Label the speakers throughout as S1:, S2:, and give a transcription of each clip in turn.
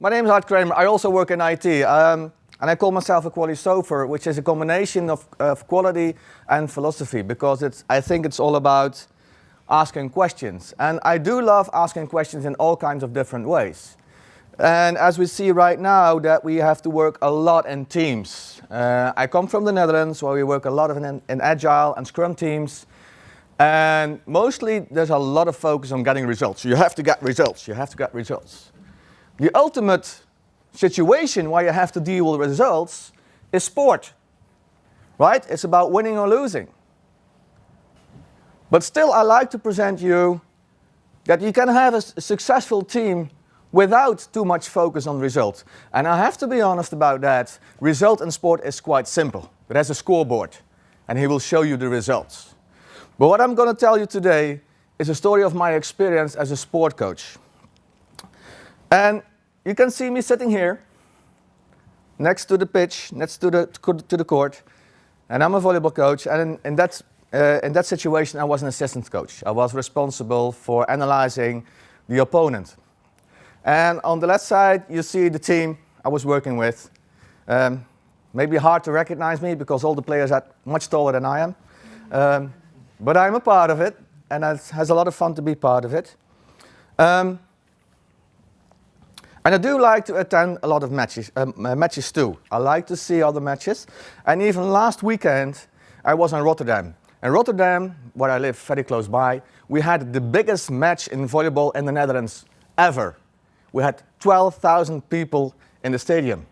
S1: My name is Ard Kramer. I also work in IT, and I call myself a quality sofer, which is a combination of quality and philosophy, because I think it's all about asking questions. And I do love asking questions in all kinds of different ways. And as we see right now, that we have to work a lot in teams. I come from the Netherlands, where we work a lot in Agile and Scrum teams. And mostly there's a lot of focus on getting results. You have to get results. You have to get results. The ultimate situation where you have to deal with results is sport, right? It's about winning or losing. But still, I like to present you that you can have a successful team without too much focus on results. And I have to be honest about that. Result in sport is quite simple. It has a scoreboard, and he will show you the results. But what I'm going to tell you today is a story of my experience as a sport coach. And you can see me sitting here, next to the pitch, next to the court, and I'm a volleyball coach. And in that situation, I was an assistant coach. I was responsible for analyzing the opponent. And on the left side, you see the team I was working with. Maybe hard to recognize me because all the players are much taller than I am. But I'm a part of it, and it has a lot of fun to be part of it. And I do like to attend a lot of matches too. I like to see other matches. And even last weekend, I was in Rotterdam. In Rotterdam, where I live very close by, we had the biggest match in volleyball in the Netherlands ever. We had 12,000 people in the stadium.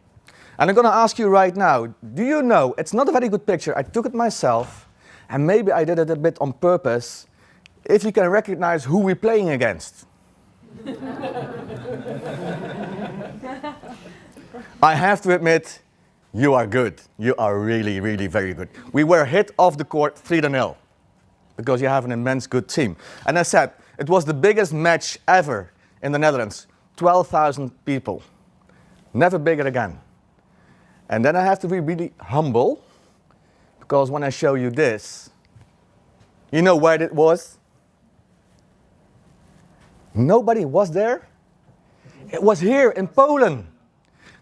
S1: And I'm going to ask you right now, do you know, it's not a very good picture, I took it myself, and maybe I did it a bit on purpose, if you can recognize who we're playing against. I have to admit, you are good. You are really, really very good. We were hit off the court 3-0 because you have an immense good team. And I said, it was the biggest match ever in the Netherlands. 12,000 people. Never bigger again. And then I have to be really humble, because when I show you this, you know where it was? Nobody was there. It was here in Poland.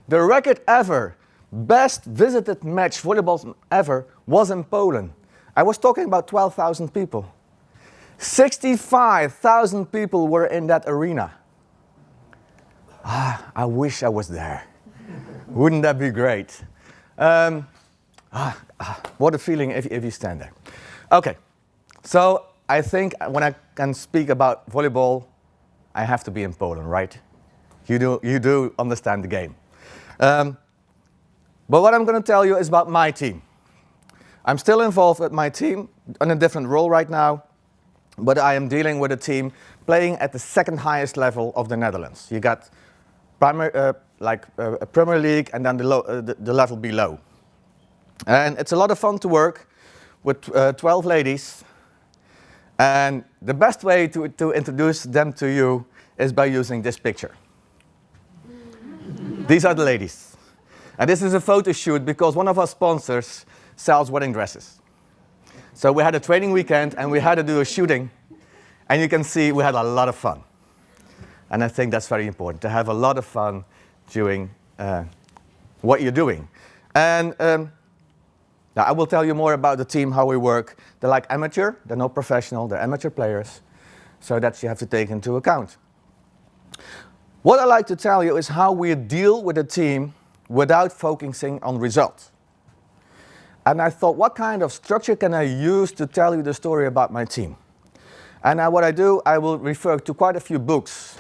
S1: The record ever, best visited match volleyball ever, was in Poland. I was talking about 12,000 people. 65,000 people were in that arena. I wish I was there. Wouldn't that be great? What a feeling if you stand there. Okay, so I think when I can speak about volleyball, I have to be in Poland, right? You do understand the game. But what I'm going to tell you is about my team. I'm still involved with my team in a different role right now, but I am dealing with a team playing at the second highest level of the Netherlands. You got a Premier League and then the level below. And it's a lot of fun to work with 12 ladies. And the best way to introduce them to you is by using this picture. These are the ladies. And this is a photo shoot because one of our sponsors sells wedding dresses. So we had a training weekend and we had to do a shooting. And you can see we had a lot of fun. And I think that's very important, to have a lot of fun doing what you're doing. And now I will tell you more about the team, how we work. They're like amateur, they're not professional, they're amateur players. So that you have to take into account. What I like to tell you is how we deal with a team without focusing on results. And I thought, what kind of structure can I use to tell you the story about my team? And what I do, I will refer to quite a few books.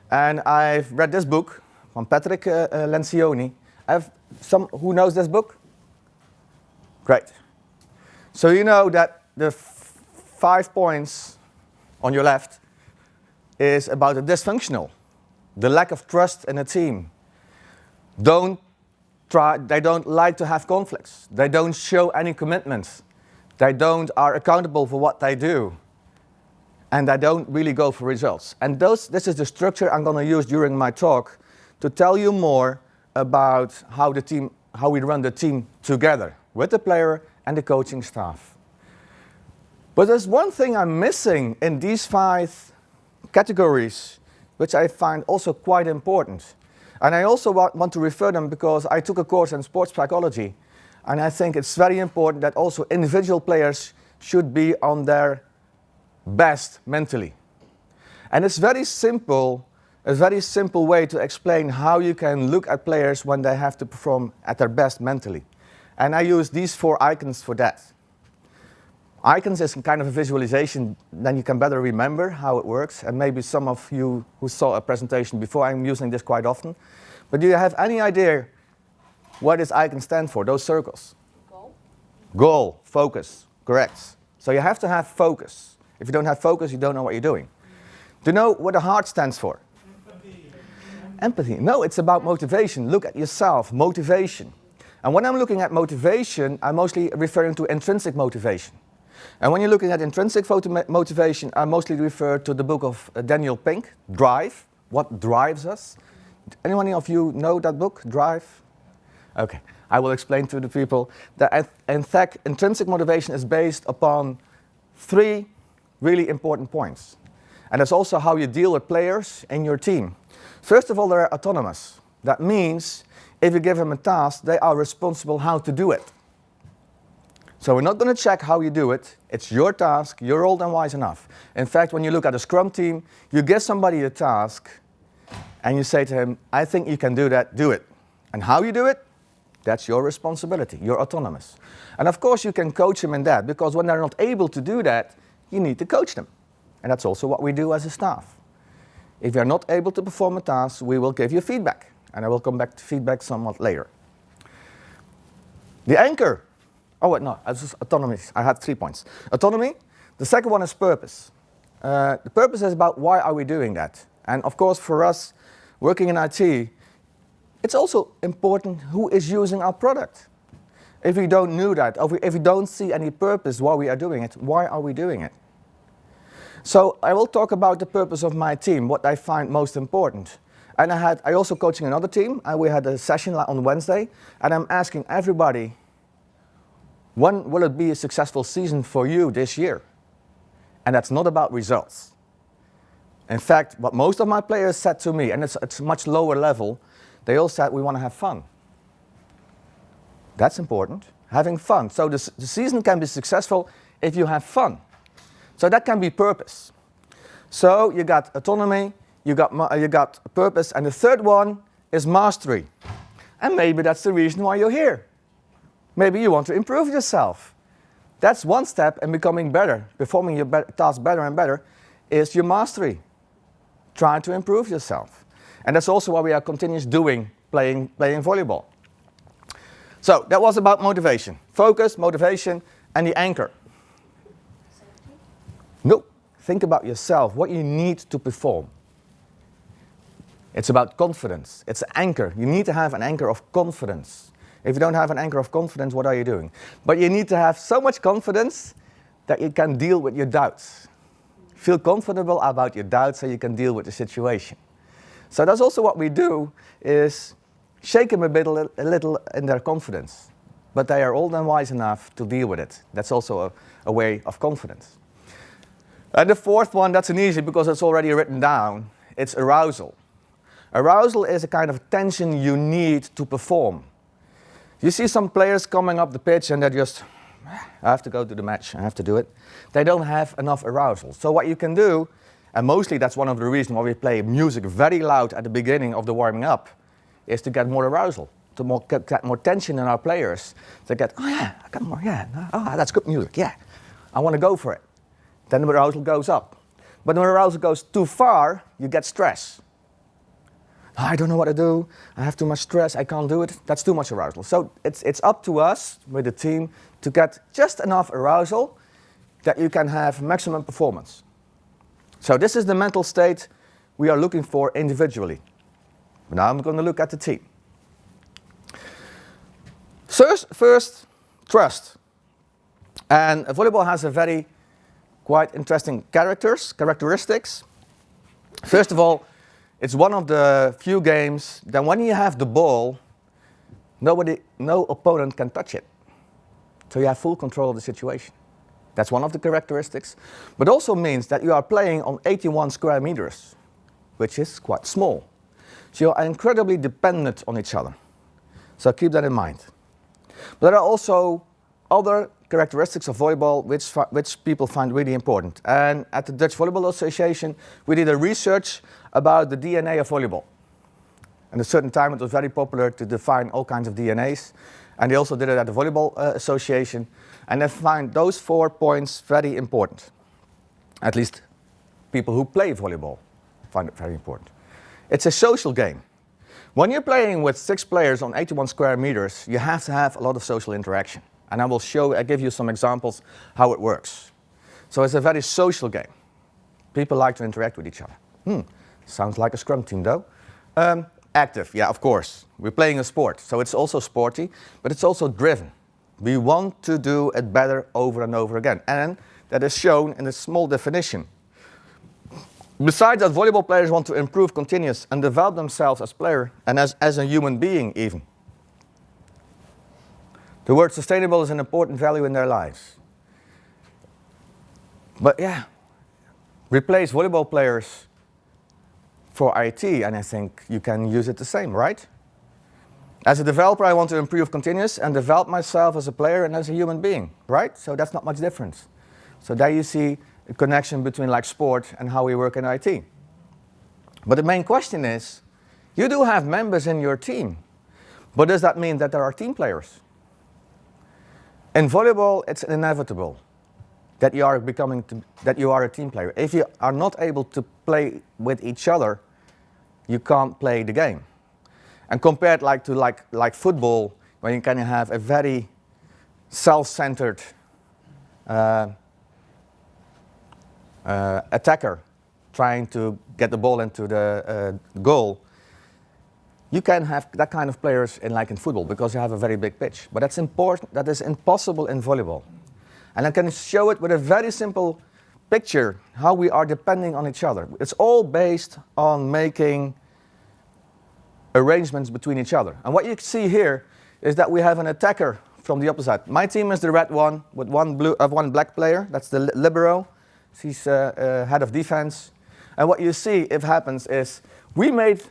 S1: And I've read this book from Patrick Lencioni. Who knows this book? Great. So you know that the 5 points on your left is about the dysfunctional, the lack of trust in a team. They don't like to have conflicts. They don't show any commitments. They are accountable for what they do. And they don't really go for results. And this is the structure I'm going to use during my talk to tell you more about how we run the team together with the player and the coaching staff. But there's one thing I'm missing in these 5 categories, which I find also quite important. And I also want to refer them because I took a course in sports psychology, and I think it's very important that also individual players should be on their best mentally. And it's very simple, a very simple way to explain how you can look at players when they have to perform at their best mentally. And I use these 4 icons for that. Icons is kind of a visualization, then you can better remember how it works. And maybe some of you who saw a presentation before, I'm using this quite often. But do you have any idea what this icon stands for, those circles?
S2: Goal.
S1: Goal, focus, correct. So you have to have focus. If you don't have focus, you don't know what you're doing. Do you know what the heart stands for?
S2: Empathy.
S1: Empathy. No, it's about motivation. Look at yourself, motivation. And when I'm looking at motivation, I'm mostly referring to intrinsic motivation. And when you're looking at intrinsic motivation, I mostly refer to the book of Daniel Pink, Drive, What Drives Us. Anyone of you know that book, Drive? Okay, I will explain to the people that in fact intrinsic motivation is based upon 3 really important points. And that's also how you deal with players in your team. First of all, they're autonomous. That means if you give them a task, they are responsible how to do it. So we're not going to check how you do it. It's your task. You're old and wise enough. In fact, when you look at a Scrum team, you give somebody a task and you say to him, I think you can do that, do it. And how you do it, that's your responsibility. You're autonomous. And of course, you can coach them in that, because when they're not able to do that, you need to coach them. And that's also what we do as a staff. If you're not able to perform a task, we will give you feedback. And I will come back to feedback somewhat later. The anchor. Oh, wait, no, this is autonomy. I had 3 points. Autonomy. The second one is purpose. The purpose is about why are we doing that? And of course, for us working in IT, it's also important who is using our product. If we don't know that, or if we don't see any purpose why we are doing it, why are we doing it? So I will talk about the purpose of my team, what I find most important. And I also coaching another team, and we had a session on Wednesday, and I'm asking everybody, when will it be a successful season for you this year? And that's not about results. In fact, what most of my players said to me, and it's a much lower level, they all said, we want to have fun. That's important, having fun. So the season can be successful if you have fun. So that can be purpose. So you got autonomy, you got purpose, and the third one is mastery. And maybe that's the reason why you're here. Maybe you want to improve yourself. That's one step in becoming better, performing your task better and better, is your mastery. Trying to improve yourself. And that's also why we are continuously playing volleyball. So that was about motivation. Focus, motivation, and the anchor. No, think about yourself, what you need to perform. It's about confidence. It's an anchor. You need to have an anchor of confidence. If you don't have an anchor of confidence, what are you doing? But you need to have so much confidence that you can deal with your doubts. Feel comfortable about your doubts so you can deal with the situation. So that's also what we do, is shake them a little in their confidence. But they are old and wise enough to deal with it. That's also a way of confidence. And the fourth one, that's an easy because it's already written down. It's arousal. Arousal is a kind of tension you need to perform. You see some players coming up the pitch and they're just, I have to go to the match, I have to do it. They don't have enough arousal. So what you can do, and mostly that's one of the reasons why we play music very loud at the beginning of the warming up, is to get more arousal, to get more tension in our players. To get, oh yeah, I got more, yeah, oh, that's good music, yeah. I want to go for it. Then the arousal goes up. But when the arousal goes too far, you get stress. I don't know what to do, I have too much stress, I can't do it. That's too much arousal. So it's up to us, with the team, to get just enough arousal that you can have maximum performance. So this is the mental state we are looking for individually. Now I'm going to look at the team. First, trust. And volleyball has a very quite interesting characteristics. First of all, it's one of the few games that when you have the ball, no opponent can touch it. So you have full control of the situation. That's one of the characteristics. But also means that you are playing on 81 square meters, which is quite small. So you are incredibly dependent on each other. So keep that in mind. But there are also other characteristics of volleyball which people find really important. And at the Dutch Volleyball Association, we did a research about the DNA of volleyball. And at a certain time, it was very popular to define all kinds of DNAs. And they also did it at the Volleyball Association. And they find those 4 points very important. At least people who play volleyball find it very important. It's a social game. When you're playing with 6 players on 81 square meters, you have to have a lot of social interaction. And I give you some examples how it works. So it's a very social game. People like to interact with each other. Sounds like a scrum team though. Active, yeah, of course. We're playing a sport, so it's also sporty, but it's also driven. We want to do it better over and over again. And that is shown in a small definition. Besides that, volleyball players want to improve continuous and develop themselves as player and as a human being even. The word sustainable is an important value in their lives. But yeah, replace volleyball players for IT, and I think you can use it the same, right? As a developer, I want to improve continuous and develop myself as a player and as a human being, right? So that's not much difference. So there you see a connection between like sport and how we work in IT. But the main question is, you do have members in your team, but does that mean that there are team players? In volleyball, it's inevitable that you are a team player. If you are not able to play with each other, you can't play the game. And compared to football, when you kind of have a very self-centered attacker trying to get the ball into the goal, you can have that kind of players in football because you have a very big pitch. But that's important. That is impossible in volleyball. And I can show it with a very simple picture, how we are depending on each other. It's all based on making arrangements between each other. And what you see here is that we have an attacker from the opposite. My team is the red one with one black player. That's the libero. He's head of defense. And what you see if happens is we made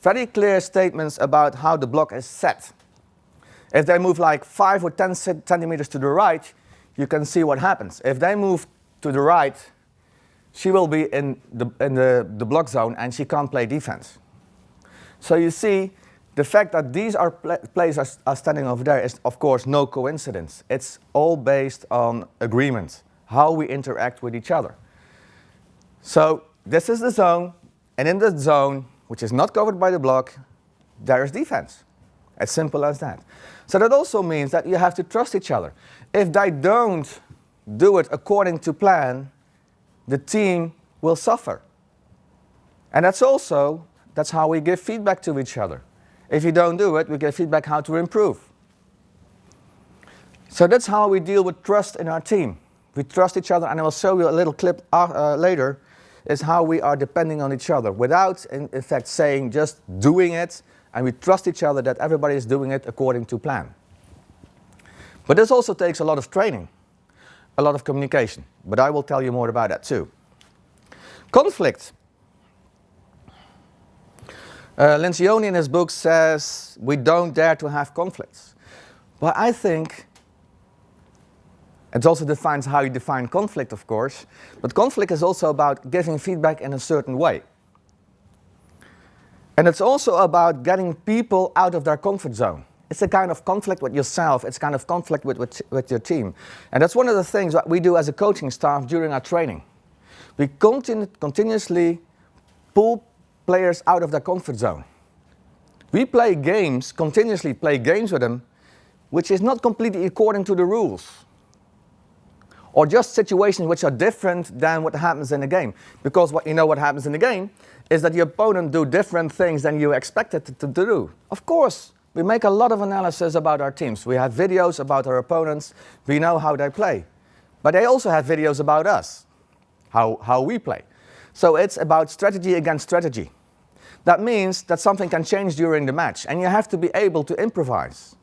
S1: very clear statements about how the block is set. If they move like 5 or 10 centimeters to the right, you can see what happens. If they move to the right, she will be in the block zone and she can't play defense. So you see, the fact that these players are standing over there is, of course, no coincidence. It's all based on agreement, how we interact with each other. So this is the zone, and in the zone, which is not covered by the block, there is defense. As simple as that. So that also means that you have to trust each other. If they don't do it according to plan, the team will suffer. And that's how we give feedback to each other. If you don't do it, we give feedback how to improve. So that's how we deal with trust in our team. We trust each other, and I will show you a little clip later, is how we are depending on each other without, in fact, saying just doing it, and we trust each other that everybody is doing it according to plan. But this also takes a lot of training, a lot of communication, but I will tell you more about that too. Conflict. Lencioni in his book says we don't dare to have conflicts. But I think it also defines how you define conflict, of course, but conflict is also about giving feedback in a certain way. And it's also about getting people out of their comfort zone. It's a kind of conflict with yourself, it's a kind of conflict with your team. And that's one of the things that we do as a coaching staff during our training. We continuously pull players out of their comfort zone. We play games, continuously play games with them, which is not completely according to the rules. Or just situations which are different than what happens in the game. Because what happens in the game is that the opponent do different things than you expected it to do. Of course, we make a lot of analysis about our teams. We have videos about our opponents. We know how they play. But they also have videos about us, how we play. So it's about strategy against strategy. That means that something can change during the match, and you have to be able to improvise.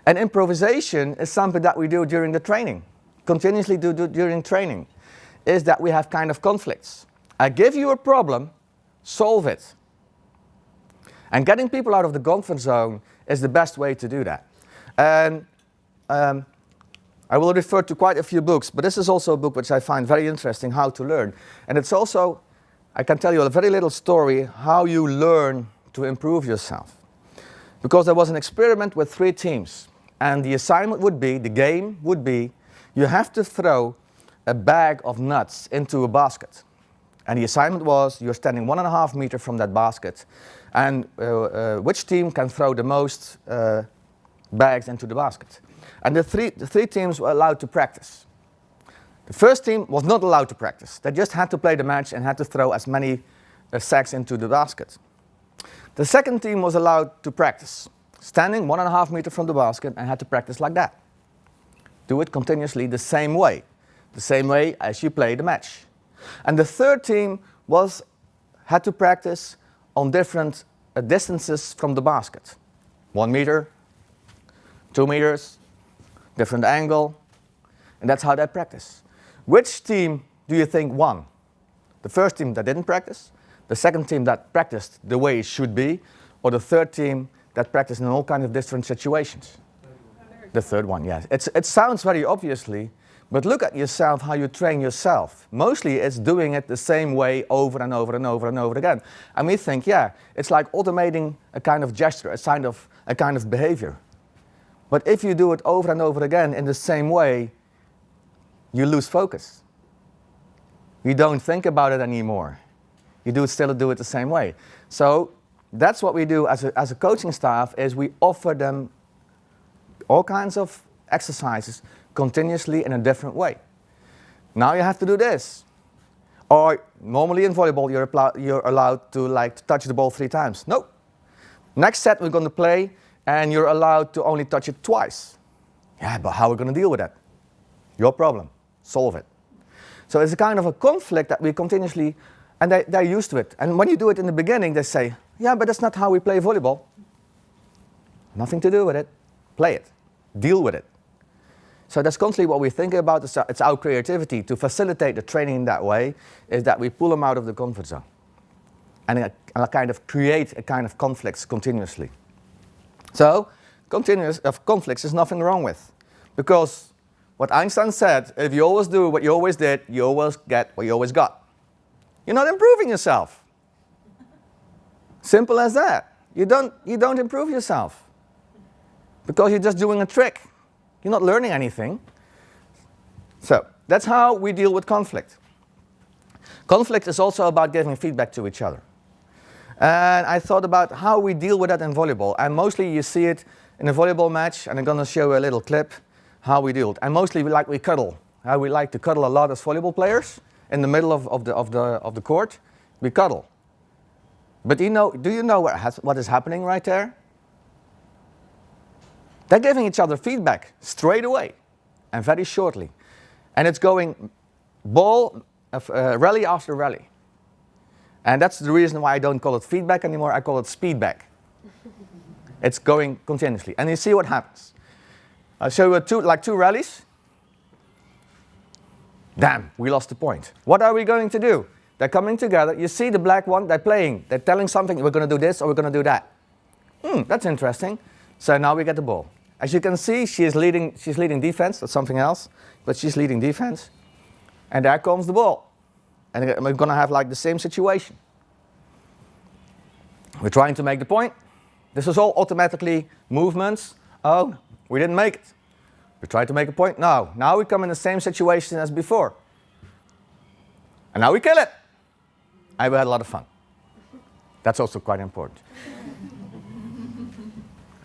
S1: And improvisation is something that we do during the training, continuously do during training, is that we have kind of conflicts. I give you a problem, solve it. And getting people out of the comfort zone is the best way to do that. And I will refer to quite a few books, but this is also a book which I find very interesting, How to Learn. And it's also, I can tell you a very little story, how you learn to improve yourself. Because there was an experiment with 3 teams. And the assignment would be, the game would be, you have to throw a bag of nuts into a basket. And the assignment was, you're standing 1.5 meters from that basket. And which team can throw the most bags into the basket? And the three teams were allowed to practice. The first team was not allowed to practice. They just had to play the match and had to throw as many sacks into the basket. The second team was allowed to practice, standing 1.5 meters from the basket, and had to practice like that. Do it continuously the same way as you play the match. And the third team had to practice on different distances from the basket. 1 meter, 2 meters, different angle, and that's how they practice. Which team do you think won? The first team that didn't practice, the second team that practiced the way it should be, or the third team that practiced in all kinds of different situations? The third one, yes. It sounds very obviously, but look at yourself, how you train yourself. Mostly it's doing it the same way over and over and over and over again. And we think, yeah, it's like automating a kind of gesture, a kind of behavior. But if you do it over and over again in the same way, you lose focus. You don't think about it anymore. You still do it the same way. So that's what we do as a coaching staff, is we offer them all kinds of exercises continuously in a different way. Now you have to do this. Or normally in volleyball you're allowed to touch the ball 3 times. No. Next set we're going to play and you're allowed to only touch it twice. Yeah, but how are we going to deal with that? Your problem. Solve it. So it's a kind of a conflict that we continuously, and they're used to it. And when you do it in the beginning, they say, yeah, but that's not how we play volleyball. Nothing to do with it. Play it. Deal with it. So that's constantly what we think about. It's our creativity to facilitate the training in that way, is that we pull them out of the comfort zone. And kind of create a kind of conflicts continuously. So, continuous conflicts is nothing wrong with. Because what Einstein said, if you always do what you always did, you always get what you always got. You're not improving yourself. Simple as that. You don't improve yourself. Because you're just doing a trick. You're not learning anything. So, that's how we deal with conflict. Conflict is also about giving feedback to each other. And I thought about how we deal with that in volleyball. And mostly you see it in a volleyball match, and I'm going to show you a little clip how we deal it. And mostly we cuddle. We like to cuddle a lot as volleyball players in the middle of the court. We cuddle. But do you know what is happening right there? They're giving each other feedback straight away and very shortly. And it's going rally after rally. And that's the reason why I don't call it feedback anymore, I call it speedback. It's going continuously. And you see what happens. I'll show you two rallies. Damn, we lost the point. What are we going to do? They're coming together. You see the black one, they're playing. They're telling something, we're going to do this or we're going to do that. That's interesting. So now we get the ball. As you can see, she's leading defense. That's something else. But she's leading defense. And there comes the ball. And we're going to have like the same situation. We're trying to make the point. This is all automatically movements. Oh, we didn't make it. We tried to make a point. No. Now we come in the same situation as before. And now we kill it. And we had a lot of fun. That's also quite important.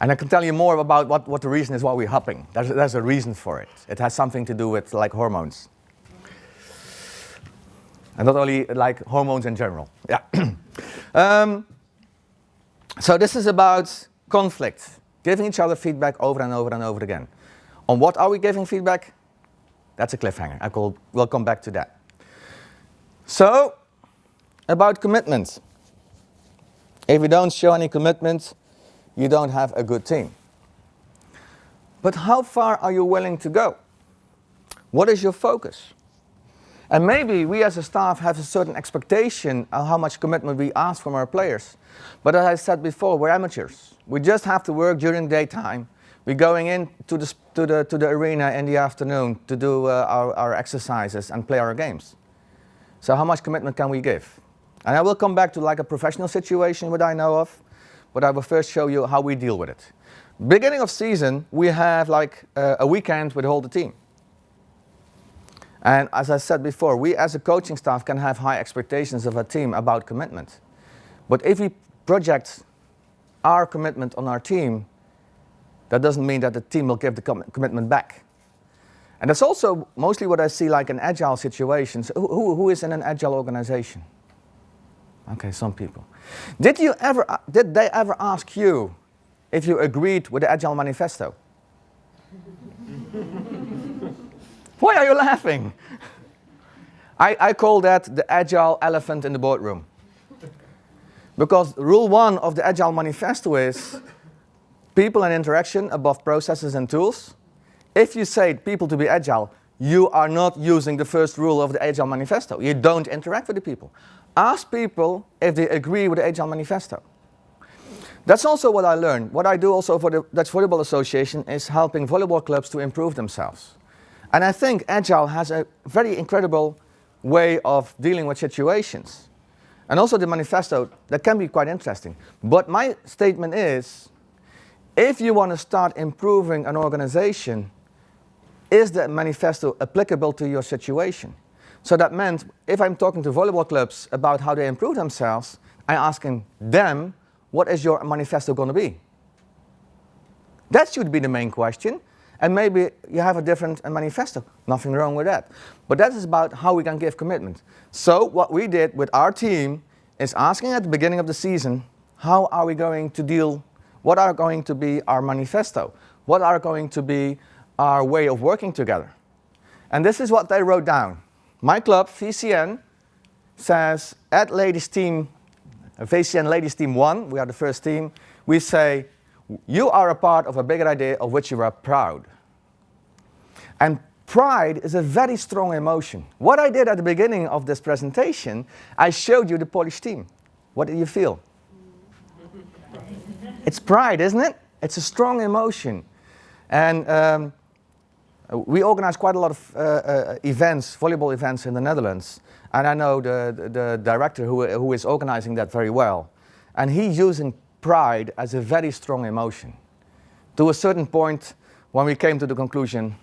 S1: And I can tell you more about what the reason is why we're hopping. There's a reason for it. It has something to do with like hormones. And not only like hormones in general. Yeah. So this is about conflict. Giving each other feedback over and over and over again. On what are we giving feedback? That's a cliffhanger. We'll come back to that. So, about commitment. If you don't show any commitment, you don't have a good team. But how far are you willing to go? What is your focus? And maybe we as a staff have a certain expectation of how much commitment we ask from our players. But as I said before, we're amateurs. We just have to work during daytime. We're going into the arena in the afternoon to do our exercises and play our games. So how much commitment can we give? And I will come back to like a professional situation what I know of, but I will first show you how we deal with it. Beginning of season, we have like a weekend with all the team. And as I said before, we as a coaching staff can have high expectations of a team about commitment. But if we project our commitment on our team, that doesn't mean that the team will give the commitment back. And that's also mostly what I see like in agile situations. Who is in an agile organization? Okay, some people. Did they ever ask you if you agreed with the Agile Manifesto? Why are you laughing? I call that the agile elephant in the boardroom. Because rule 1 of the Agile Manifesto is people and interaction above processes and tools. If you say people to be agile, you are not using the first rule of the Agile Manifesto. You don't interact with the people. Ask people if they agree with the Agile Manifesto. That's also what I learned. What I do also for the Dutch Volleyball Association is helping volleyball clubs to improve themselves. And I think Agile has a very incredible way of dealing with situations. And also the manifesto, that can be quite interesting. But my statement is, if you want to start improving an organization, is the manifesto applicable to your situation? So that meant, if I'm talking to volleyball clubs about how they improve themselves, I'm asking them, what is your manifesto going to be? That should be the main question. And maybe you have a different manifesto. Nothing wrong with that. But that is about how we can give commitment. So what we did with our team is asking at the beginning of the season, how are we going to deal, what are going to be our manifesto? What are going to be our way of working together? And this is what they wrote down. My club, VCN, says at ladies team, VCN ladies team 1, we are the first team, we say, you are a part of a bigger idea of which you are proud. And pride is a very strong emotion. What I did at the beginning of this presentation, I showed you the Polish team. What do you feel? It's pride, isn't it? It's a strong emotion. And we organize quite a lot of events, volleyball events in the Netherlands. And I know the director who is organizing that very well. And he's using pride as a very strong emotion. To a certain point, when we came to the conclusion,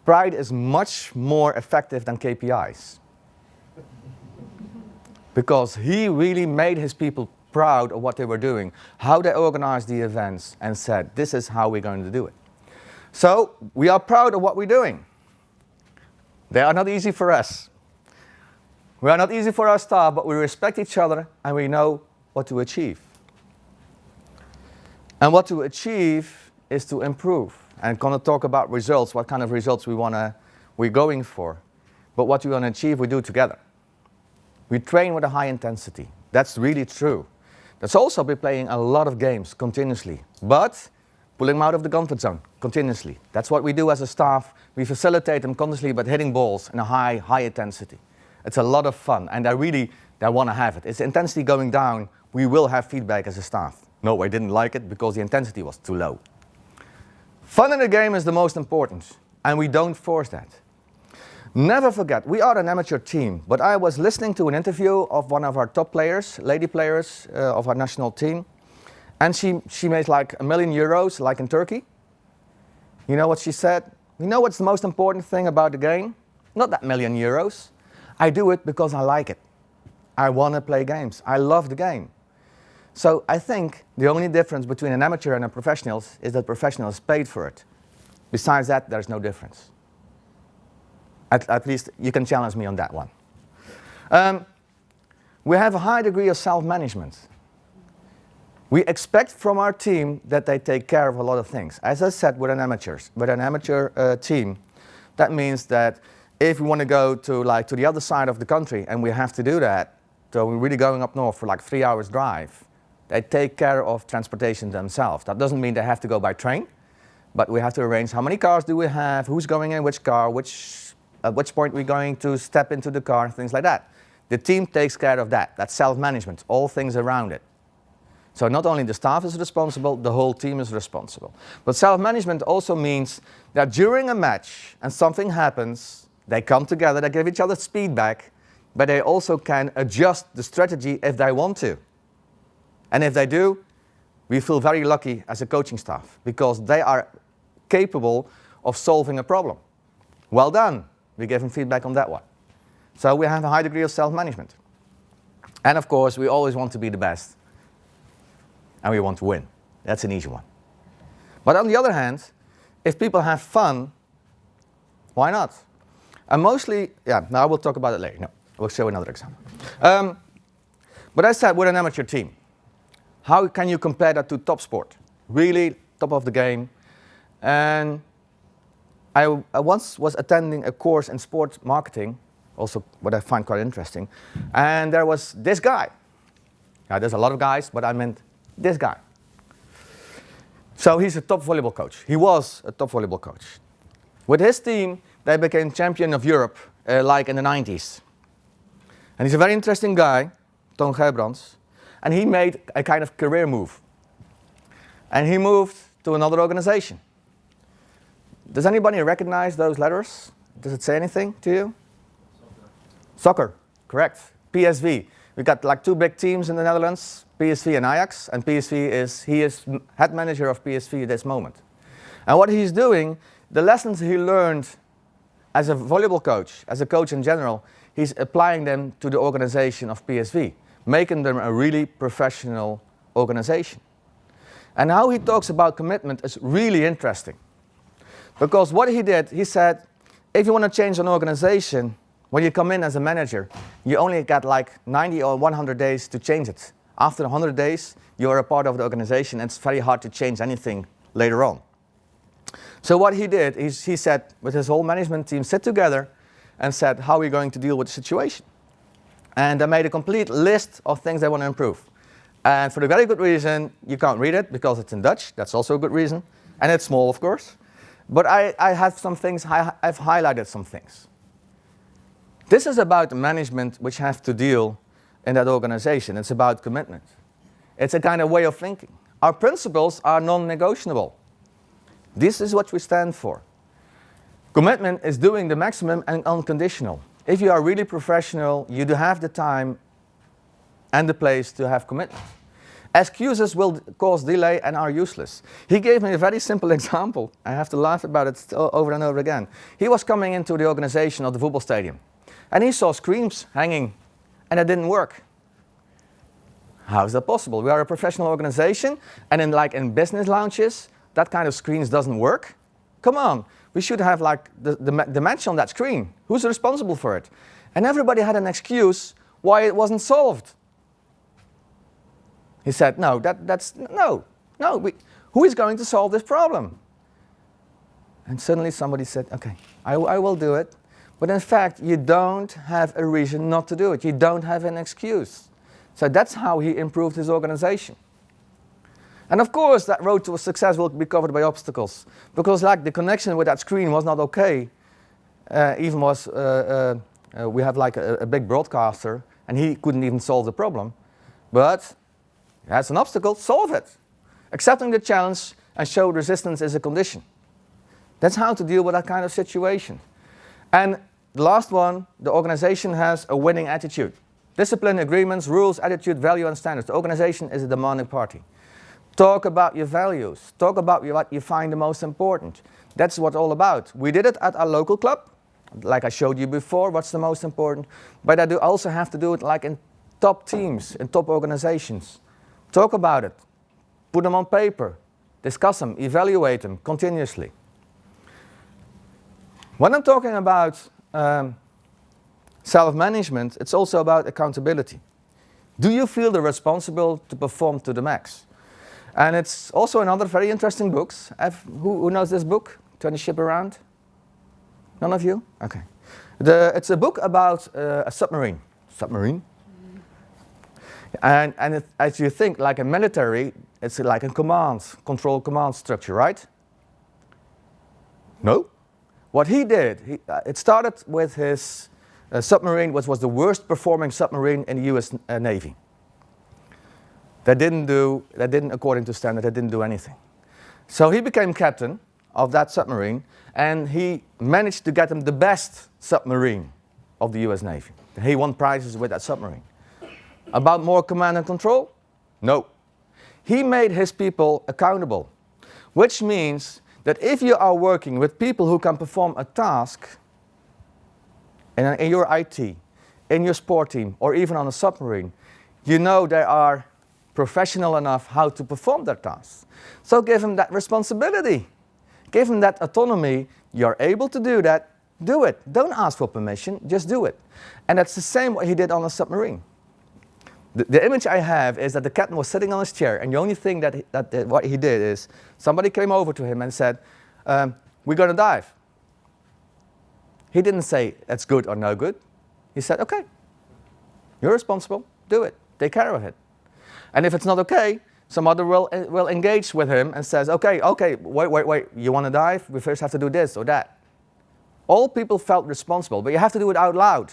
S1: pride is much more effective than KPIs. Because he really made his people proud of what they were doing, how they organized the events, and said, this is how we're going to do it. So, we are proud of what we're doing. They are not easy for us. We are not easy for our staff, but we respect each other and we know what to achieve. And what to achieve is to improve. And I'm going to talk about results, what kind of results we're going for. But what we want to achieve, we do together. We train with a high intensity. That's really true. That's also by playing a lot of games continuously, but pulling them out of the comfort zone continuously. That's what we do as a staff. We facilitate them continuously by hitting balls in a high intensity. It's a lot of fun, and they want to have it. It's intensity going down, we will have feedback as a staff. No, I didn't like it because the intensity was too low. Fun in the game is the most important, and we don't force that. Never forget, we are an amateur team, but I was listening to an interview of one of our top players, lady players of our national team, and she made like €1 million, like in Turkey. You know what she said? You know what's the most important thing about the game? Not that €1 million. I do it because I like it. I want to play games. I love the game. So I think the only difference between an amateur and a professional is that professional is paid for it. Besides that, there's no difference. At least you can challenge me on that one. We have a high degree of self-management. We expect from our team that they take care of a lot of things. As I said, with an amateur team, that means that if we want to go to the other side of the country and we have to do that, so we're really going up north for like 3 hours drive, they take care of transportation themselves. That doesn't mean they have to go by train, but we have to arrange how many cars do we have, who's going in which car, which at which point we're going to step into the car, things like that. The team takes care of that. That's self-management, all things around it. So not only the staff is responsible, the whole team is responsible. But self-management also means that during a match and something happens, they come together, they give each other feedback, but they also can adjust the strategy if they want to. And if they do, we feel very lucky as a coaching staff because they are capable of solving a problem. Well done. We give them feedback on that one. So we have a high degree of self-management. And of course, we always want to be the best. And we want to win. That's an easy one. But on the other hand, if people have fun, why not? And mostly, now we'll talk about it later. No, we'll show another example. But I said we're an amateur team. How can you compare that to top sport? Really top of the game. And I once was attending a course in sports marketing, also what I find quite interesting. And there was this guy. Now, there's a lot of guys, but I meant this guy. So he's a top volleyball coach. He was a top volleyball coach. With his team, they became champion of Europe, like in the 90s. And he's a very interesting guy, Toon Gerbrands. And he made a kind of career move. And he moved to another organization. Does anybody recognize those letters? Does it say anything to you? Soccer, correct. PSV. We've got like two big teams in the Netherlands, PSV and Ajax. And he is head manager of PSV at this moment. And what he's doing, the lessons he learned as a volleyball coach, as a coach in general, he's applying them to the organization of PSV, making them a really professional organization. And how he talks about commitment is really interesting. Because what he did, he said, if you want to change an organization, when you come in as a manager, you only got like 90 or 100 days to change it. After 100 days, you're a part of the organization, and it's very hard to change anything later on. So what he did is he said, with his whole management team, sit together and said, how are we going to deal with the situation? And they made a complete list of things they want to improve. And for the very good reason, you can't read it because it's in Dutch. That's also a good reason. And it's small, of course. But I have some things, I've highlighted some things. This is about the management which have to deal in that organization. It's about commitment. It's a kind of way of thinking. Our principles are non-negotiable. This is what we stand for. Commitment is doing the maximum and unconditional. If you are really professional, you do have the time and the place to have commitment. Excuses will cause delay and are useless. He gave me a very simple example. I have to laugh about it over and over again. He was coming into the organization of the football stadium, and he saw screens hanging, and it didn't work. How is that possible? We are a professional organization, and in business lounges, that kind of screens doesn't work. Come on, we should have like the match on that screen. Who's responsible for it? And everybody had an excuse why it wasn't solved. He said, no, who is going to solve this problem? And suddenly somebody said, okay, I will do it. But in fact, you don't have a reason not to do it. You don't have an excuse. So that's how he improved his organization. And of course, that road to success will be covered by obstacles. Because like the connection with that screen was not okay. We have like a big broadcaster, and he couldn't even solve the problem. But that's an obstacle, solve it. Accepting the challenge and show resistance is a condition. That's how to deal with that kind of situation. And the last one, the organization has a winning attitude. Discipline, agreements, rules, attitude, value, and standards. The organization is a demanding party. Talk about your values. Talk about what you find the most important. That's what it's all about. We did it at our local club, like I showed you before, what's the most important. But I do also have to do it like in top teams, in top organizations. Talk about it. Put them on paper. Discuss them. Evaluate them continuously. When I'm talking about self-management, it's also about accountability. Do you feel the responsible to perform to the max? And it's also another very interesting book. Who knows this book? Turn the ship around? None of you? Okay. It's a book about a submarine. Submarine? And as you think, like a military, it's like a control command structure, right? No? What he did, it started with his submarine, which was the worst performing submarine in the US Navy. That didn't, according to standard, that didn't do anything. So he became captain of that submarine, and he managed to get him the best submarine of the US Navy. He won prizes with that submarine. About more command and control? No. He made his people accountable, which means that if you are working with people who can perform a task in your IT, in your sport team, or even on a submarine, you know they are professional enough how to perform their tasks. So give them that responsibility. Give them that autonomy. You're able to do that, do it. Don't ask for permission, just do it. And that's the same what he did on a submarine. The image I have is that the captain was sitting on his chair, and the only thing what he did is somebody came over to him and said, we're going to dive. He didn't say that's good or no good. He said, okay, you're responsible, do it, take care of it. And if it's not okay, some other will engage with him and says, okay, wait, you want to dive? We first have to do this or that. All people felt responsible, but you have to do it out loud.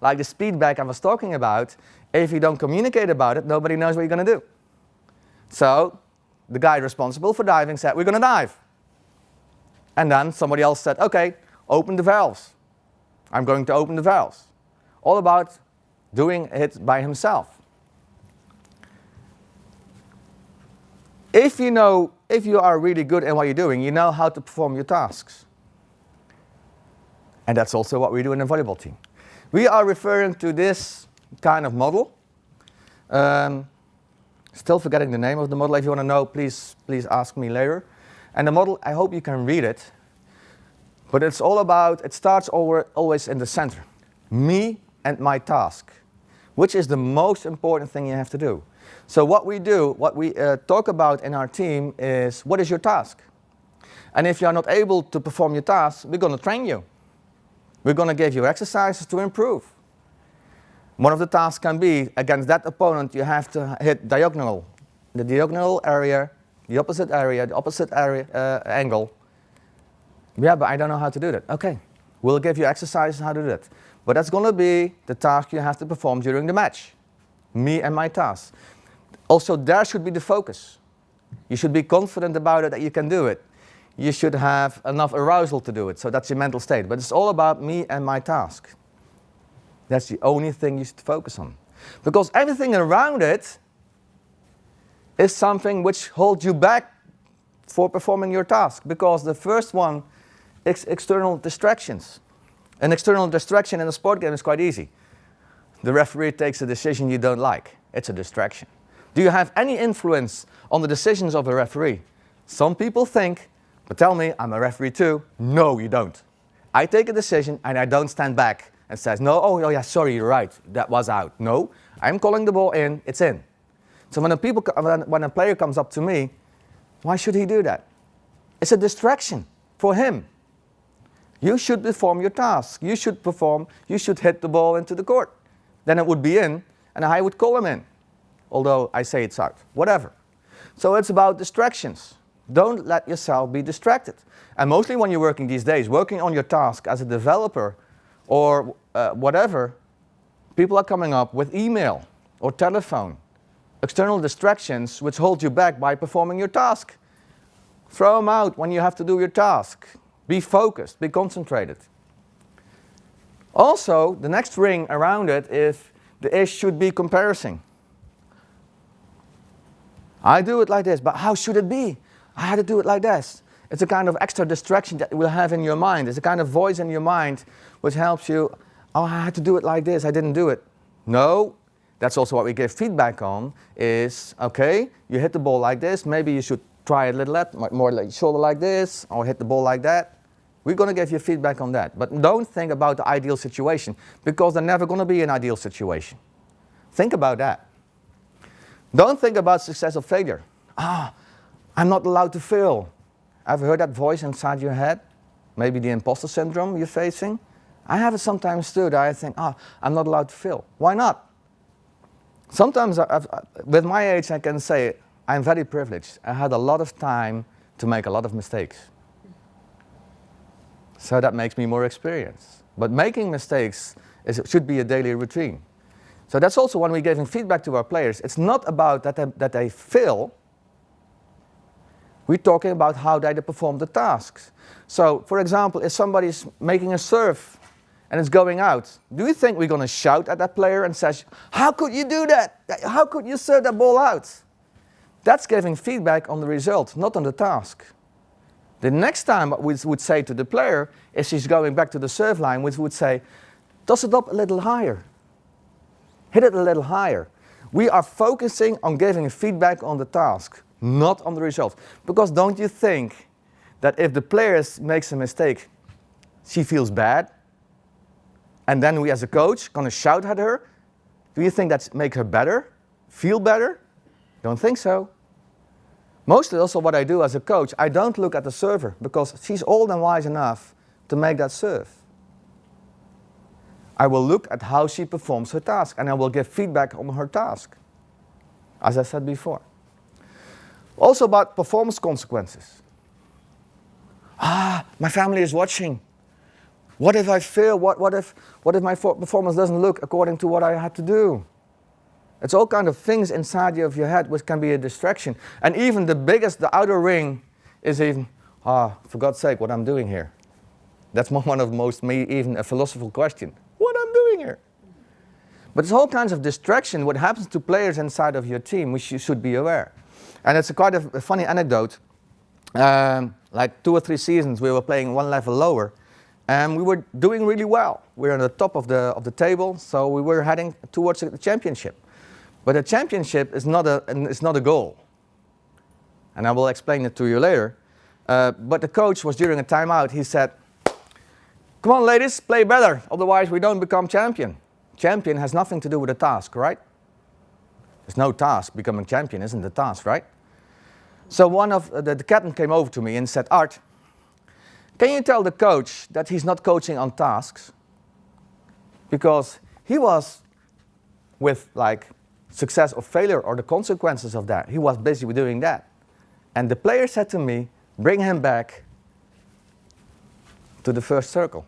S1: Like the speed bag I was talking about, if you don't communicate about it, nobody knows what you're going to do. So the guy responsible for diving said, we're going to dive. And then somebody else said, okay, open the valves. I'm going to open the valves. All about doing it by himself. If you are really good at what you're doing, you know how to perform your tasks. And that's also what we do in the volleyball team. We are referring to this kind of model. Still forgetting the name of the model. If you want to know, please ask me later. And the model, I hope you can read it. But it's all about, it starts always in the center. Me and my task, which is the most important thing you have to do. So what we do, what we talk about in our team is, what is your task? And if you are not able to perform your task, we're going to train you. We're going to give you exercises to improve. One of the tasks can be, against that opponent, you have to hit diagonal. The diagonal area, the opposite angle. Yeah, but I don't know how to do that. Okay, we'll give you exercises how to do that. But that's going to be the task you have to perform during the match. Me and my task. Also, there should be the focus. You should be confident about it that you can do it. You should have enough arousal to do it. So that's your mental state. But it's all about me and my task. That's the only thing you should focus on. Because everything around it is something which holds you back for performing your task. Because the first one is external distractions. An external distraction in a sport game is quite easy. The referee takes a decision you don't like. It's a distraction. Do you have any influence on the decisions of a referee? Some people think, but tell me, I'm a referee too. No, you don't. I take a decision and I don't stand back and says, no, oh yeah, sorry, you're right, that was out. No, I'm calling the ball in, it's in. So when a player comes up to me, why should he do that? It's a distraction for him. You should perform your task. You should hit the ball into the court. Then it would be in, and I would call him in. Although I say it's out, whatever. So it's about distractions. Don't let yourself be distracted. And mostly when you're working these days, working on your task as a developer or whatever, people are coming up with email or telephone, external distractions which hold you back by performing your task. Throw them out when you have to do your task. Be focused, be concentrated. Also, the next ring around it is the ish should be comparison. I do it like this, but how should it be? I had to do it like this. It's a kind of extra distraction that you will have in your mind. It's a kind of voice in your mind which helps you, oh, I had to do it like this, I didn't do it. No, that's also what we give feedback on, is, okay, you hit the ball like this, maybe you should try it a little more like shoulder like this, or hit the ball like that. We're going to give you feedback on that. But don't think about the ideal situation, because there's never going to be an ideal situation. Think about that. Don't think about success or failure. I'm not allowed to fail. Ever heard that voice inside your head? Maybe the imposter syndrome you're facing? I have it sometimes too, that I think, I'm not allowed to fail. Why not? Sometimes, with my age, I can say, I'm very privileged. I had a lot of time to make a lot of mistakes. So that makes me more experienced. But making mistakes should be a daily routine. So that's also when we're giving feedback to our players. It's not about that they fail. We're talking about how they perform the tasks. So, for example, if somebody's making a serve and it's going out, do you think we're going to shout at that player and say, how could you do that? How could you serve that ball out? That's giving feedback on the result, not on the task. The next time we would say to the player, if she's going back to the serve line, we would say, toss it up a little higher. Hit it a little higher. We are focusing on giving feedback on the task, not on the result. Because don't you think that if the player makes a mistake, she feels bad, and then we as a coach going to shout at her? Do you think that makes her better? Feel better? Don't think so. Mostly also what I do as a coach, I don't look at the server because she's old and wise enough to make that serve. I will look at how she performs her task and I will give feedback on her task, as I said before. Also about performance consequences. My family is watching. What if I fail? What if my performance doesn't look according to what I had to do? It's all kind of things inside of your head which can be a distraction. And even the outer ring is even, for God's sake, what I'm doing here. That's one of even a philosophical question. What I'm doing here? But it's all kinds of distraction. What happens to players inside of your team, which you should be aware. And it's quite a funny anecdote. Like 2 or 3 seasons, we were playing one level lower. And we were doing really well. We were on the top of the table, so we were heading towards the championship. But a championship is not a goal. And I will explain it to you later. But the coach was during a timeout, he said, come on ladies, play better, otherwise we don't become champion. Champion has nothing to do with the task, right? There's no task, becoming champion isn't the task, right? So one of the captain came over to me and said, Art, can you tell the coach that he's not coaching on tasks? Because he was with like success or failure or the consequences of that. He was busy doing that. And the player said to me, bring him back to the first circle.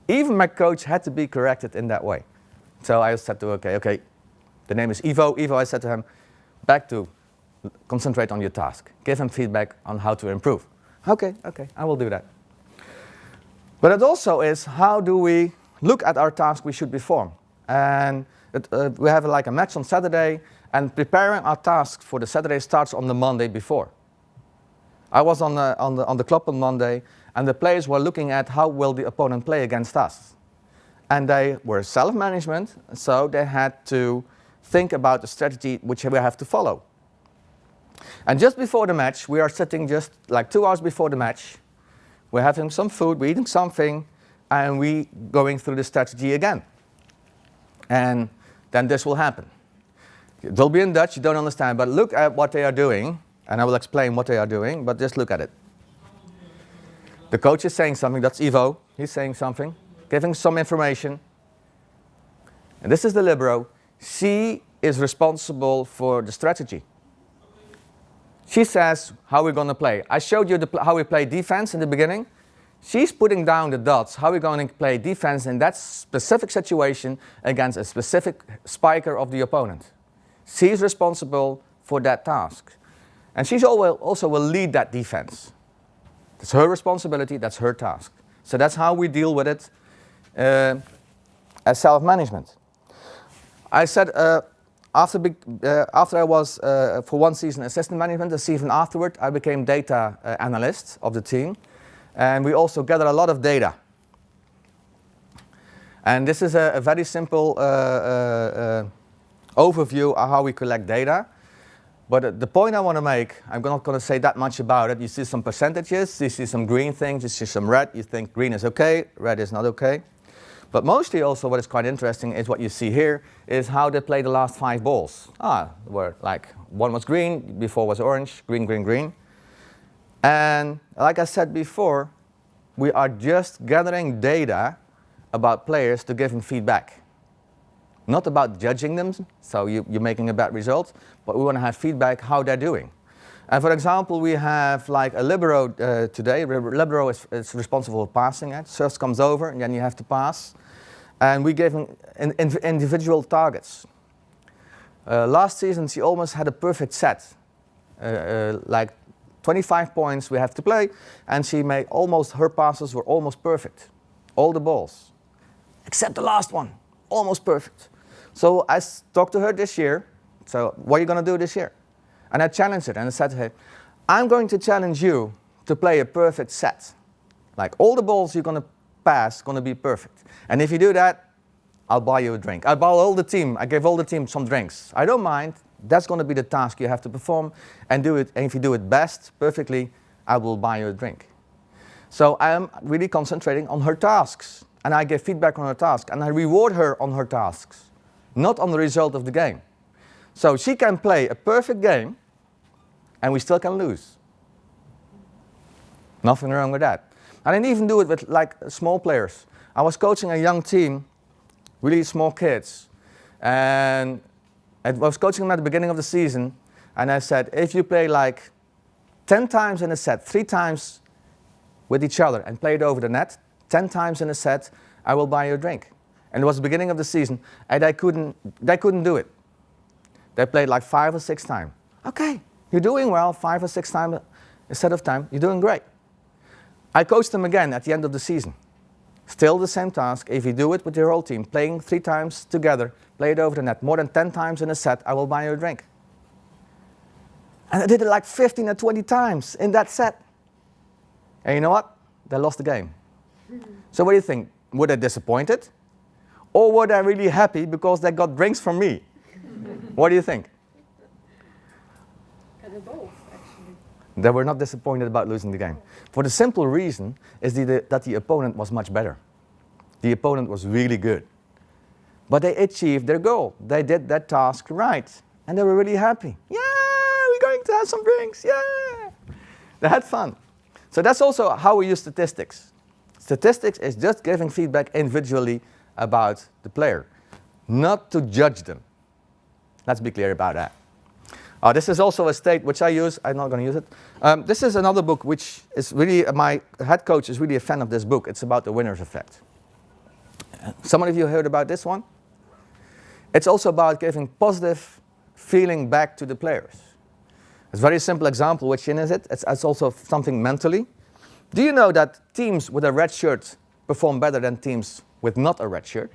S1: Even my coach had to be corrected in that way. So I said to okay, the name is Ivo. Ivo, I said to him, back to concentrate on your task. Give him feedback on how to improve. Okay, I will do that. But it also is, how do we look at our task we should perform? And we have like a match on Saturday, and preparing our task for the Saturday starts on the Monday before. I was on the club on Monday, and the players were looking at how will the opponent play against us. And they were self-management, so they had to think about the strategy which we have to follow. And just before the match, we are sitting just like 2 hours before the match. We're having some food, we're eating something, and we're going through the strategy again. And then this will happen. It will be in Dutch, you don't understand, but look at what they are doing, and I will explain what they are doing, but just look at it. The coach is saying something, that's Ivo, he's saying something, giving some information. And this is the libero. She is responsible for the strategy. She says how we're going to play. I showed you how we play defense in the beginning. She's putting down the dots, how we're going to play defense in that specific situation against a specific spiker of the opponent. She's responsible for that task. And she also will lead that defense. That's her responsibility, that's her task. So that's how we deal with it as self-management. I said after I was for 1 season assistant management, the season afterward I became data analyst of the team. And we also gather a lot of data. And this is a very simple overview of how we collect data. But the point I want to make, I'm not going to say that much about it. You see some percentages, you see some green things, you see some red. You think green is okay, red is not okay. But mostly also what is quite interesting is what you see here, is how they play the last 5 balls. Where like 1 was green, before was orange, green, green, green. And like I said before, we are just gathering data about players to give them feedback. Not about judging them, so you're making a bad result, but we want to have feedback how they're doing. And for example, we have like a libero today. Libero is responsible for passing it. Serves comes over, and then you have to pass. And we gave him individual targets. Last season, she almost had a perfect set. Like 25 points we have to play, and she made almost, her passes were almost perfect. All the balls. Except the last one, almost perfect. So I talked to her this year. So what are you going to do this year? And I challenged her, and I said to her, I'm going to challenge you to play a perfect set. Like all the balls you're going to pass going to be perfect. And if you do that, I'll buy you a drink. I gave all the team some drinks. I don't mind. That's going to be the task you have to perform and do it. And if you do it best, perfectly, I will buy you a drink. So I am really concentrating on her tasks. And I give feedback on her task. And I reward her on her tasks, not on the result of the game. So she can play a perfect game, and we still can lose. Nothing wrong with that. I didn't even do it with like small players. I was coaching a young team, really small kids, and I was coaching them at the beginning of the season, and I said, if you play like 10 times in a set, 3 times with each other, and play it over the net, 10 times in a set, I will buy you a drink. And it was the beginning of the season, and they couldn't do it. They played like 5 or 6 times. Okay, you're doing well, 5 or 6 times instead of time, you're doing great. I coached them again at the end of the season. Still the same task. If you do it with your whole team, playing 3 times together, play it over the net, more than 10 times in a set, I will buy you a drink. And I did it like 15 or 20 times in that set. And you know what? They lost the game. So what do you think? Were they disappointed? Or were they really happy because they got drinks from me? What do you think?
S2: Kind of both, actually.
S1: They were not disappointed about losing the game. For the simple reason is that the opponent was much better. The opponent was really good. But they achieved their goal. They did that task right. And they were really happy. Yeah, we're going to have some drinks. Yeah. They had fun. So that's also how we use statistics. Statistics is just giving feedback individually about the player, not to judge them. Let's be clear about that. This is also a state which I use. I'm not going to use it. This is another book which is really, my head coach is really a fan of this book. It's about the winner's effect. Some of you heard about this one? It's also about giving positive feeling back to the players. It's a very simple example, which is it? It's also something mentally. Do you know that teams with a red shirt perform better than teams with not a red shirt?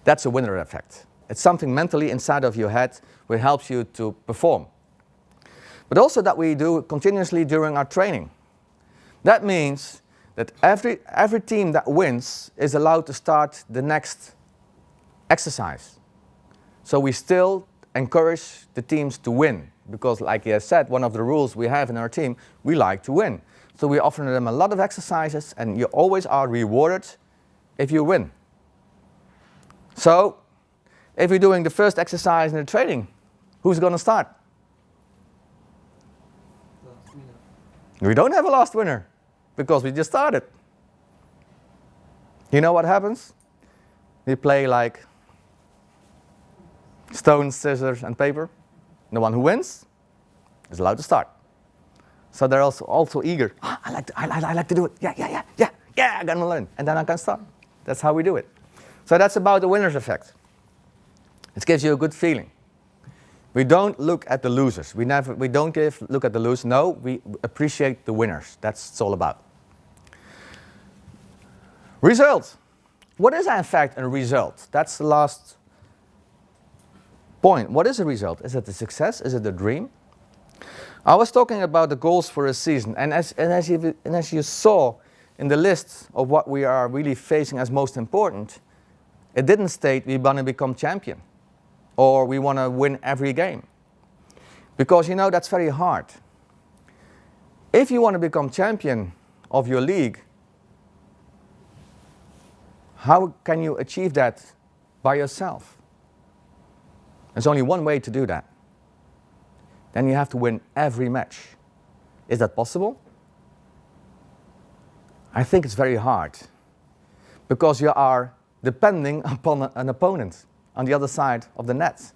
S1: That's a winner effect. It's something mentally inside of your head which helps you to perform. But also that we do continuously during our training. That means that every team that wins is allowed to start the next exercise. So we still encourage the teams to win. Because like I said, one of the rules we have in our team, we like to win. So we offer them a lot of exercises, and you always are rewarded if you win. So if you're doing the first exercise in the training, who's going to start?
S3: Last winner.
S1: We don't have a last winner because we just started. You know what happens? We play like stones, scissors, and paper. The one who wins is allowed to start. So they're also eager. I like to do it. Yeah, I'm going to learn. And then I can start. That's how we do it. So that's about the winner's effect. It gives you a good feeling. We don't look at the losers. We don't look at the losers. No, we appreciate the winners. That's what it's all about. Result. What is in fact a result? That's the last point. What is a result? Is it a success? Is it a dream? I was talking about the goals for a season, and as you saw in the list of what we are really facing as most important, it didn't state we want to become champion or we want to win every game. Because you know that's very hard. If you want to become champion of your league, how can you achieve that by yourself? There's only one way to do that. Then you have to win every match. Is that possible? I think it's very hard. Because you are depending upon an opponent on the other side of the net.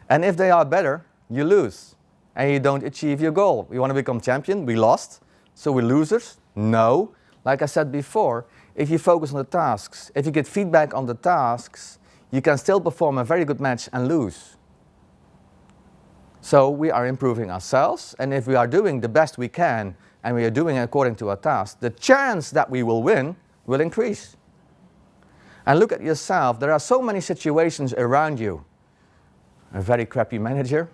S1: And if they are better, you lose. and you don't achieve your goal. We want to become champion, we lost, so we're losers? No. Like I said before, if you focus on the tasks, if you get feedback on the tasks, you can still perform a very good match and lose. So we are improving ourselves, and if we are doing the best we can, and we are doing it according to our task, the chance that we will win will increase. And look at yourself, there are so many situations around you. A very crappy manager,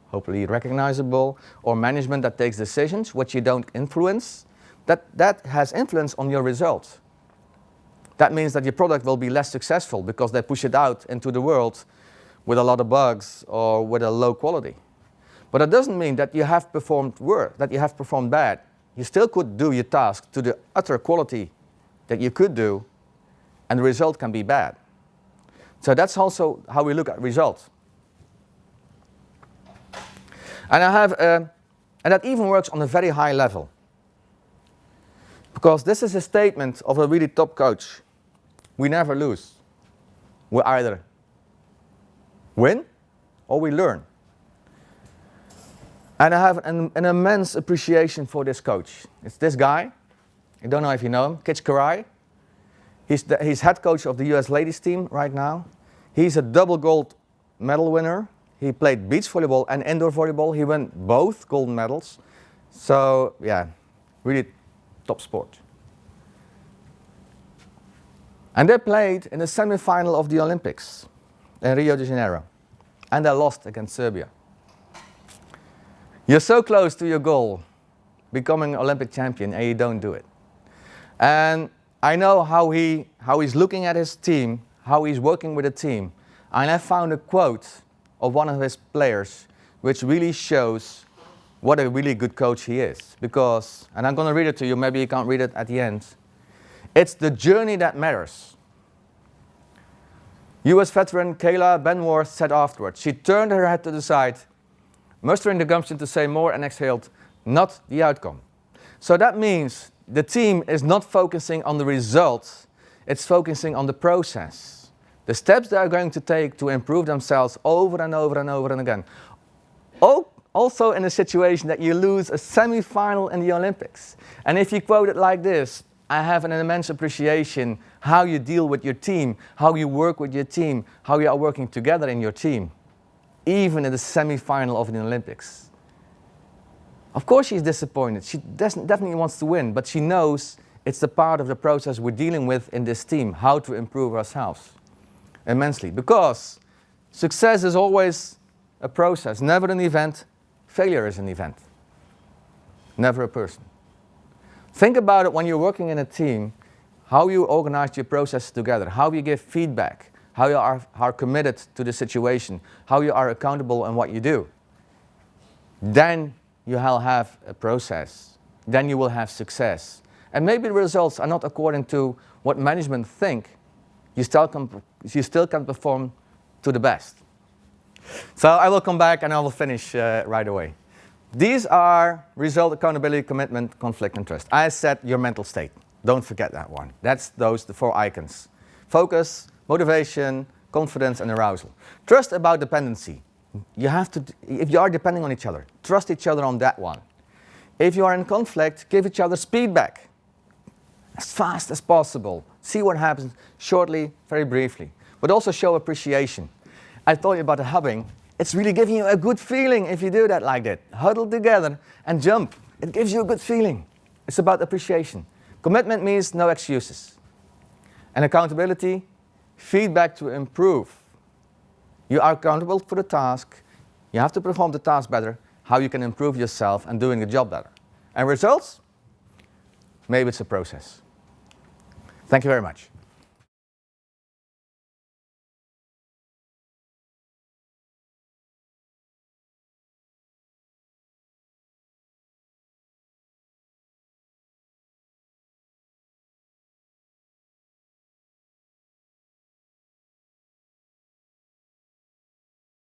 S1: hopefully recognizable, or management that takes decisions which you don't influence, that has influence on your results. That means that your product will be less successful because they push it out into the world with a lot of bugs or with a low quality. But it doesn't mean that you have performed worse, that you have performed bad. You still could do your task to the utter quality that you could do, and the result can be bad. So that's also how we look at results. And and that even works on a very high level. Because this is a statement of a really top coach. We never lose. We either win or we learn. And I have an immense appreciation for this coach. It's this guy. I don't know if you know him, Kitch Karai. He's head coach of the US ladies team right now. He's a double gold medal winner. He played beach volleyball and indoor volleyball. He won both golden medals. So yeah, really top sport. And they played in the semi-final of the Olympics in Rio de Janeiro. And they lost against Serbia. You're so close to your goal, becoming an Olympic champion, and you don't do it. And I know how he's looking at his team, how he's working with a team. And I found a quote of one of his players which really shows what a really good coach he is. Because, and I'm going to read it to you, maybe you can't read it at the end. It's the journey that matters. US veteran Kayla Benworth said afterwards, she turned her head to the side, mustering the gumption to say more, and exhaled, not the outcome. So that means the team is not focusing on the results, it's focusing on the process. The steps they are going to take to improve themselves over and over and over and again. Also in a situation that you lose a semi-final in the Olympics. And if you quote it like this, I have an immense appreciation how you deal with your team, how you work with your team, how you are working together in your team, even in the semi-final of the Olympics. Of course she's disappointed. She definitely wants to win, but she knows it's the part of the process we're dealing with in this team, how to improve ourselves immensely. Because success is always a process, never an event. Failure is an event, never a person. Think about it when you're working in a team, how you organize your process together, how you give feedback, how you are committed to the situation, how you are accountable in what you do. Then you will have a process. Then you will have success. And maybe the results are not according to what management think. You still can perform to the best. So I will come back and I will finish right away. These are result, accountability, commitment, conflict, and trust. I said your mental state. Don't forget that one. That's the 4 icons. Focus, motivation, confidence, and arousal. Trust about dependency. You have to, if you are depending on each other, trust each other on that one. If you are in conflict, give each other feedback as fast as possible. See what happens shortly, very briefly. But also show appreciation. I told you about the hubbing. It's really giving you a good feeling if you do that like that. Huddle together and jump. It gives you a good feeling. It's about appreciation. Commitment means no excuses. And accountability, feedback to improve. You are accountable for the task. You have to perform the task better, how you can improve yourself and doing the job better. And results? Maybe it's a process. Thank you very much.